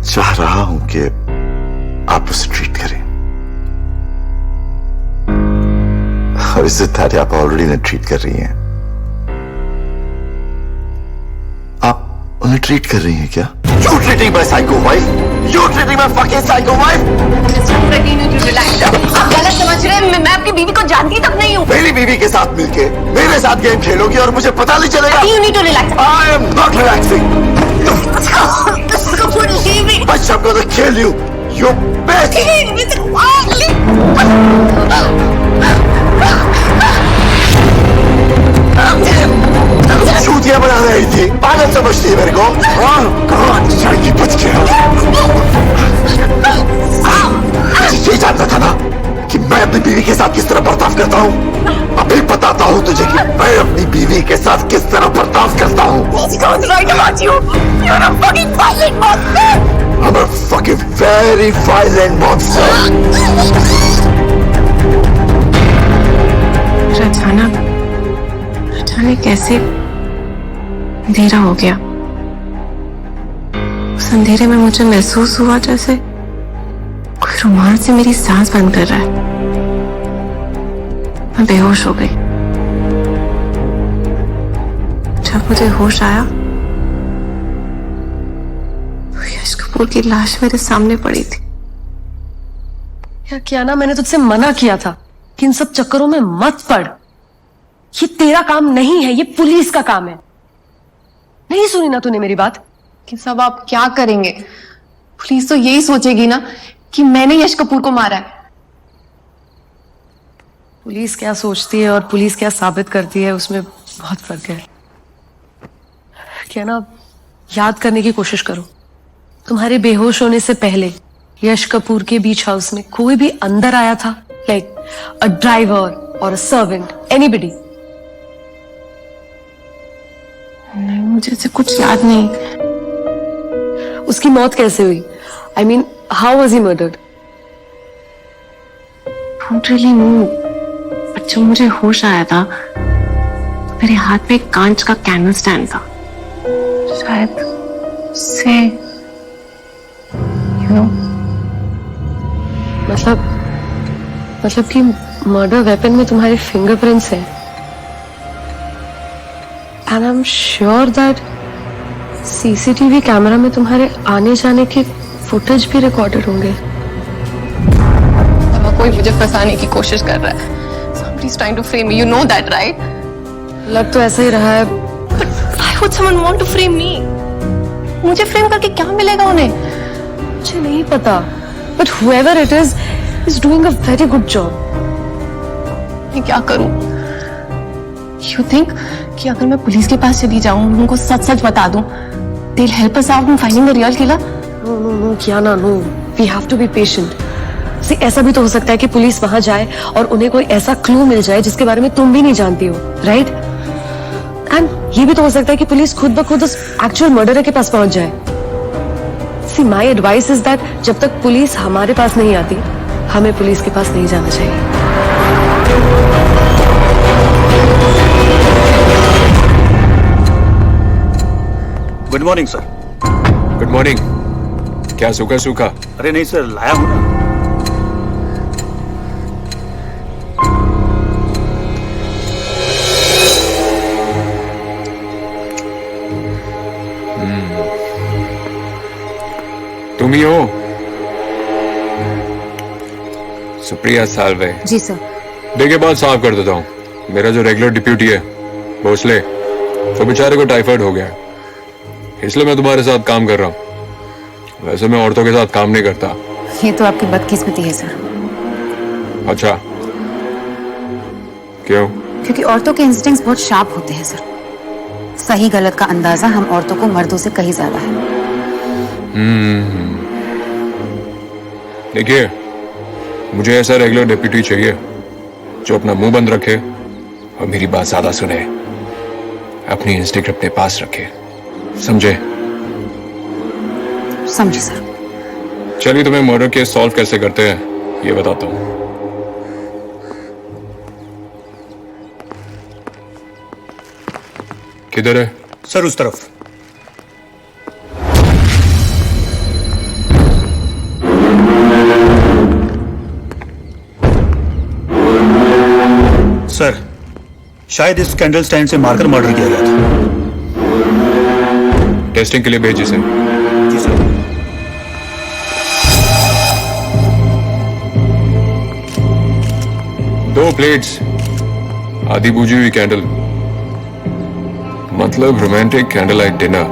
चाह रहा हूं कि आप उसे ट्रीट करें, और इस तरह आप ऑलरेडी ने ट्रीट कर रही हैं। आप उन्हें ट्रीट कर रही हैं क्या? You treating my psycho wife? You treating my fucking psycho wife? आप गलत समझ रहे हैं। मैं अपनी बीवी को जानती तक नहीं हूँ। मेरी बीवी के साथ मिलके मेरे साथ गेम खेलोगी और मुझे पता नहीं चलेगा। You need to relax. I am not relaxing. I'm gonna kill you, you bitch! चूतिया बना रही थी, पागल समझती है मेरे को। कहाँ जाएगी बच गया। ये जानता था ना कि मैं अपनी बीवी के साथ किस तरह बर्ताव करता हूँ। अभी बताता हूँ तुझे कि मैं अपनी बीवी के साथ किस तरह बर्ताव करता हूँ। I'm a fucking very violent monster. अचानक कैसे अंधेरा हो गया। उस अंधेरे में मुझे महसूस हुआ जैसे कोई रुमाल से मेरी सांस बंद कर रहा है। मैं बेहोश हो गई। जब मुझे होश आया तो यश कपूर की लाश मेरे सामने पड़ी थी। यार क्या ना, मैंने तुझसे मना किया था कि इन सब चक्करों में मत पड़। ये तेरा काम नहीं है, ये पुलिस का काम है। नहीं सुनी ना तूने मेरी बात? कि सब आप क्या करेंगे? पुलिस तो यही सोचेगी ना कि मैंने यश कपूर को मारा है। पुलिस क्या सोचती है और पुलिस क्या साबित करती है, उसमें बहुत फर्क है। क्या ना, याद करने की कोशिश करो। तुम्हारे बेहोश होने से पहले यश कपूर के बीच हाउस में कोई भी अंदर आया था? लाइक अ ड्राइवर और अ सर्वेंट, एनीबडी? नहीं, मुझे ऐसे कुछ याद नहीं। उसकी मौत कैसे हुई? I mean, how was he murdered? Don't really know. पर जब मुझे होश आया था तो मेरे हाथ में एक कांच का कैंडल स्टैंड था। शायद उससे यू नो मतलब कि मर्डर वेपन में तुम्हारे फिंगरप्रिंट्स हैं। And I am sure that CCTV camera में तुम्हारे आने जाने के फुटेज भी रिकॉर्डेड होंगे। कोई मुझे फंसाने की कोशिश कर रहा है। Somebody's trying to frame me. You know that, right? लग तो ऐसा ही रहा है। But why would someone want to frame me? मुझे फ्रेम करके क्या मिलेगा उन्हें? मुझे नहीं पता, but whoever it is doing a very good job. मैं क्या करूं? You think कि अगर मैं पुलिस के पास चली जाऊं, उनको सच बता दूं, they'll help us out in finding the real killer? No, Kiana, no. We have to be patient. ऐसा भी तो हो सकता है कि पुलिस वहां जाए और उन्हें कोई ऐसा क्लू मिल जाए जिसके बारे में तुम भी नहीं जानती हो, राइट? एंड ये भी तो हो सकता है कि पुलिस खुद ब खुद उस एक्चुअल मर्डरर के पास पहुंच जाए। सी, माय एडवाइस इज दैट जब तक पुलिस हमारे पास नहीं आती, हमें पुलिस के पास नहीं जाना चाहिए। Good morning sir. Good morning. क्या सूखा सूखा? अरे नहीं सर, लाया हूं ना। तुम ही हो? सुप्रिया साल्वे। जी सर। देखिए, बात साफ कर देता हूँ। मेरा जो रेगुलर डिप्यूटी है भोसले, वो बेचारे को टाइफाइड हो गया है, इसलिए मैं तुम्हारे साथ काम कर रहा हूँ। वैसे मैं औरतों के साथ काम नहीं करता। ये तो आपकी बदकिस्मती है सर। अच्छा, क्यों? क्योंकि औरतों के इंस्टिंक्ट्स बहुत शार्प होते हैं सर। सही गलत का अंदाजा हम औरतों को मर्दों से कहीं ज्यादा है। देखिए, मुझे ऐसा रेगुलर डिप्यूटी चाहिए जो अपना मुंह बंद रखे और मेरी बात ज्यादा सुने, अपनी इंस्टिंक्ट अपने पास रखे। समझे? समझे सर। चलिए, तुम्हें मर्डर केस सॉल्व कैसे करते हैं ये बताता हूँ। किधर है? सर उस तरफ। सर, शायद इस कैंडल स्टैंड से मारकर मर्डर किया गया था। टेस्टिंग के लिए भेज इसे। जी सर। 2 प्लेट्स, आधी बुझी हुई कैंडल, मतलब रोमांटिक कैंडल लाइट डिनर।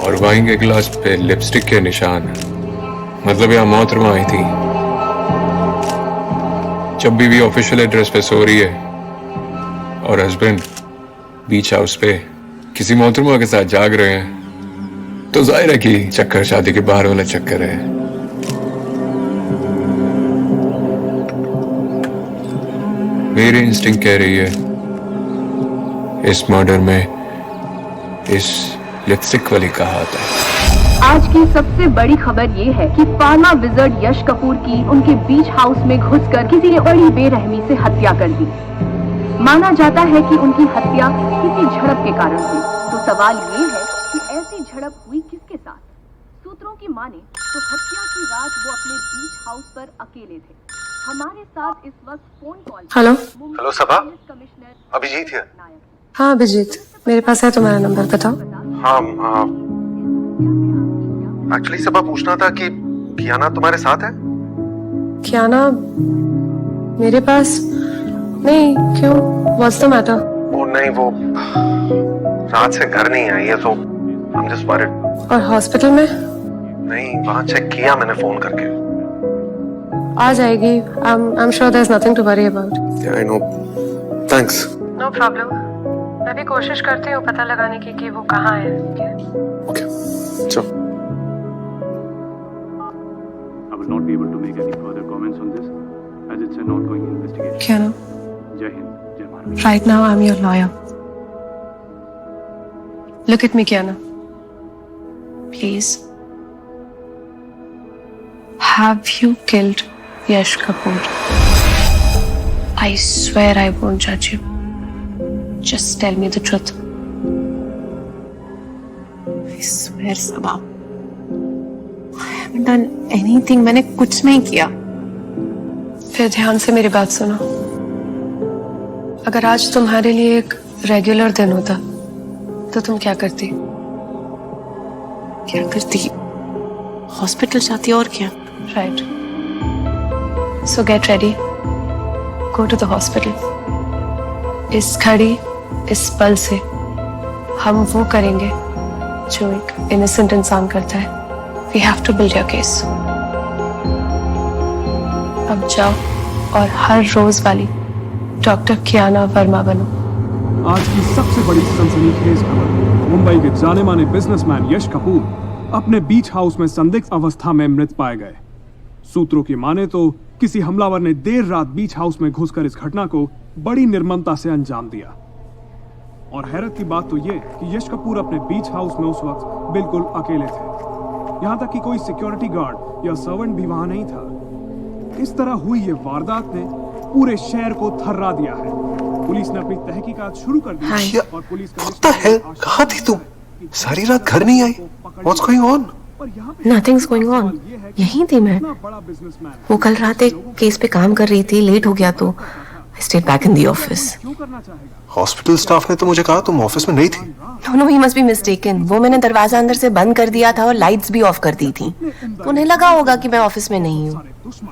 और वाइन के गिलास पे लिपस्टिक के निशान, मतलब यहाँ मोहतरमा आई थी। जब बीवी ऑफिशियल एड्रेस पे सो रही है और हस्बैंड बीच हाउस पे किसी मोहतरमा के साथ जाग रहे हैं, तो जाहिर है कि चक्कर शादी के बाहर वाला चक्कर है। मेरी इंस्टिंक्ट कह रही है इस मर्डर में इस लिपस्टिक वाली का हाथ है। आज की सबसे बड़ी खबर ये है कि फार्मा विजर्ड यश कपूर की उनके बीच हाउस में घुसकर किसी ने बड़ी बेरहमी से हत्या कर दी। माना जाता है कि उनकी हत्या किसी झड़प के कारण हुई। तो सवाल ये है कि ऐसी झड़प हुई किसके साथ? सूत्रों की माने तो हत्या की रात वो अपने बीच हाउस पर अकेले थे। हमारे साथ इस वक्त फोन कॉल हेलो हेलो सभा, अभिजीत है। हाँ अभिजीत, मेरे पास है तुम्हारा नंबर, बताओ। हाँ एक्चुअली सभा पूछना था कि कियाना तुम्हारे साथ है? कियाना मेरे पास नहीं, क्यों? What's the matter? वो नहीं, वो रात से घर नहीं आई है, तो I'm just worried। और हॉस्पिटल में? नहीं, वहाँ चेक किया मैंने फोन करके। आ जाएगी। I'm sure there's nothing to worry about। Yeah, I know। Thanks। No problem। मैं भी कोशिश करती हूँ पता लगाने की कि वो कहाँ है। Okay, चलो। I will not be able to make any further comments on this as it's an ongoing investigation. Kiana, Jai Hind, Jai Bharat। right now I'm your lawyer। Look at me, Kiana। Please। Have you killed Yash Kapoor? I swear I won't judge you। Just tell me the truth। I swear, Saba, I haven't done anything। मैंने कुछ नहीं किया। फिर ध्यान से मेरी बात सुनो। अगर आज तुम्हारे लिए एक रेगुलर दिन होता तो तुम क्या करती? क्या करती? हॉस्पिटल जाती और क्या? Right. So get ready, go to the hospital. इस घड़ी, इस पल से हम वो करेंगे जो एक इनोसेंट इंसान करता है। We have to build your case. अब जाओ और हर रोज वाली डॉक्टर कियाना वर्मा बनो। आज की सबसे बड़ी सनसनीखेज खबर, मुंबई के जाने माने बिजनेसमैन यश कपूर अपने बीच हाउस में संदिग्ध अवस्था में मृत पाए गए। सूत्रों की माने तो किसी हमलावर ने देर रात बीच हाउस में घुसकर इस घटना को बड़ी निर्ममता से अंजाम दिया। और हैरत की बात तो ये कि यश कपूर अपने बीच हाउस में उस वक्त बिल्कुल अकेले थे। यहाँ तक कि कोई सिक्योरिटी गार्ड या सर्वेंट भी वहां नहीं था। इस तरह हुई ये वारदात ने पूरे शहर को थर्रा दिया है। पुलिस ने अपनी तहकीकात शुरू कर दी और पुलिस कहाँ थी तुम? सारी रात घर नहीं आई। What's going on? Nothing's going on। यहीं थी मैं। वो कल रात एक केस पे काम कर रही थी, लेट हो गया तो I stayed back in the office। Hospital staff ने तो मुझे कहा तुम ऑफिस में नहीं थी। No, he must be mistaken। वो मैंने दरवाजा अंदर से बंद कर दिया था और लाइट्स भी ऑफ कर दी थी। उन्हें लगा होगा कि मैं ऑफिस में नहीं हूँ।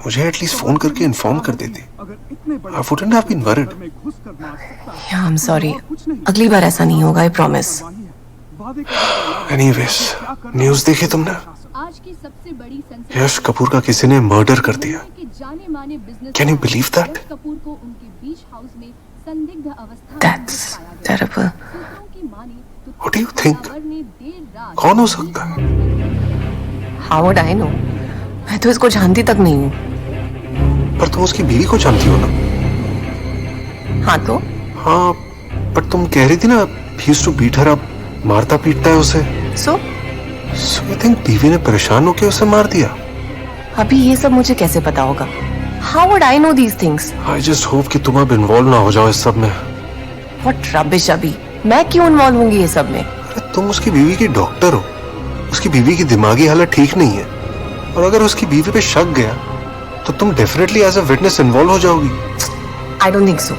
मुझे एटलीस्ट फोन करके इन्फॉर्म कर देती। I wouldn't have been worried। Yeah, I'm sorry। अगली बार ऐसा नहीं होगा, I promise। Anyways, न्यूज़ देखी तुमने? आज की सबसे बड़ी यश कपूर का किसी ने मर्डर कर दिया। जाने माने business Can you believe that? Kapoor को उनके बीच हाउस में संदिग्ध अवस्था That's terrible। What do you think? कौन हो सकता है? How would I know? मैं तो इसको जानती तक नहीं हूँ। पर तुम उसकी बीवी को जानती हो ना? हाँ तो? हाँ, पर तुम कह रही थी ना, he used to beat her up, मारता पीटता है उसे। So you think बीवी ने परेशान होकर उसे मार दिया? अभी ये सब मुझे कैसे पता होगा? How would I know these things? I just hope कि तुम अब इन्वॉल्व ना हो जाओ इस सब में। What rubbish अभी। मैं क्यों इन्वॉल्व होंगी ये सब में? तुम उसकी बीवी की डॉक्टर हो, उसकी बीवी की दिमागी हालत ठीक नहीं है, और अगर उसकी बीवी पे शक गया तो तुम definitely as a witness involve हो जाओगी। I don't think so.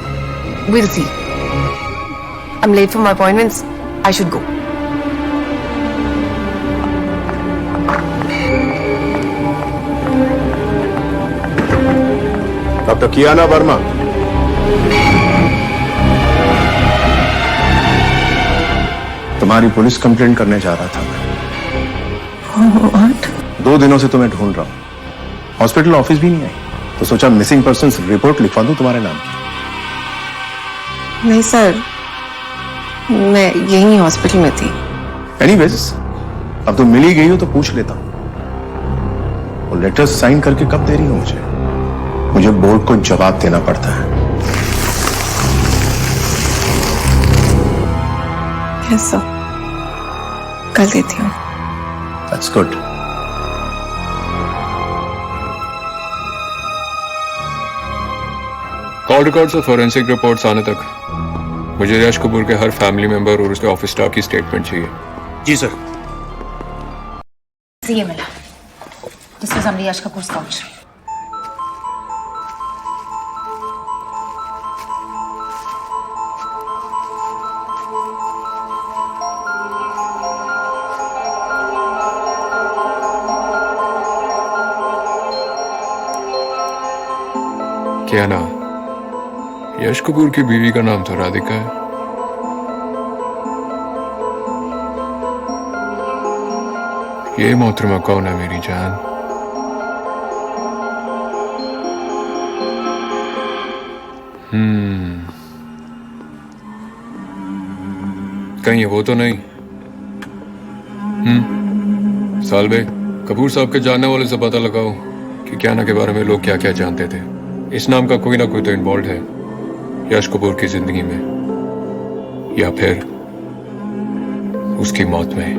We'll see. I'm late for my appointments. I should go. Doctor Kiana Verma. तुम्हारी पुलिस कंप्लेंट करने जा रहा था मैं। 2 दिनों से तुम्हें ढूंढ रहा हूं, हॉस्पिटल ऑफिस भी नहीं आई, तो सोचा मिसिंग पर्संस रिपोर्ट लिखवा दूं तुम्हारे नाम की। नहीं सर, मैं यही हॉस्पिटल में थी। एनीवेज, अब तो मिल ही गई हो तो पूछ लेता हूं, वो लेटर्स साइन करके कब दे रही हो मुझे बोर्ड को जवाब देना पड़ता है। यस सर, कर देती हूँ। That's good. कॉल रिकॉर्ड्स और फोरेंसिक रिपोर्ट्स आने तक मुझे यश कपूर के हर फैमिली मेंबर और उसके ऑफिस स्टाफ की स्टेटमेंट चाहिए। जी सर। ये मिला। This was only Yash Kapoor's couch. क्या नाम? यश कपूर की बीवी का नाम तो राधिका है। ये मोहतरमा कौन है मेरी जान? कहीं वो तो नहीं? सालबे, कपूर साहब के जानने वाले से पता लगाओ कि कियाना के बारे में लोग क्या क्या जानते थे। इस नाम का कोई ना कोई तो इन्वॉल्व है यश कपूर की जिंदगी में, या फिर उसकी मौत में।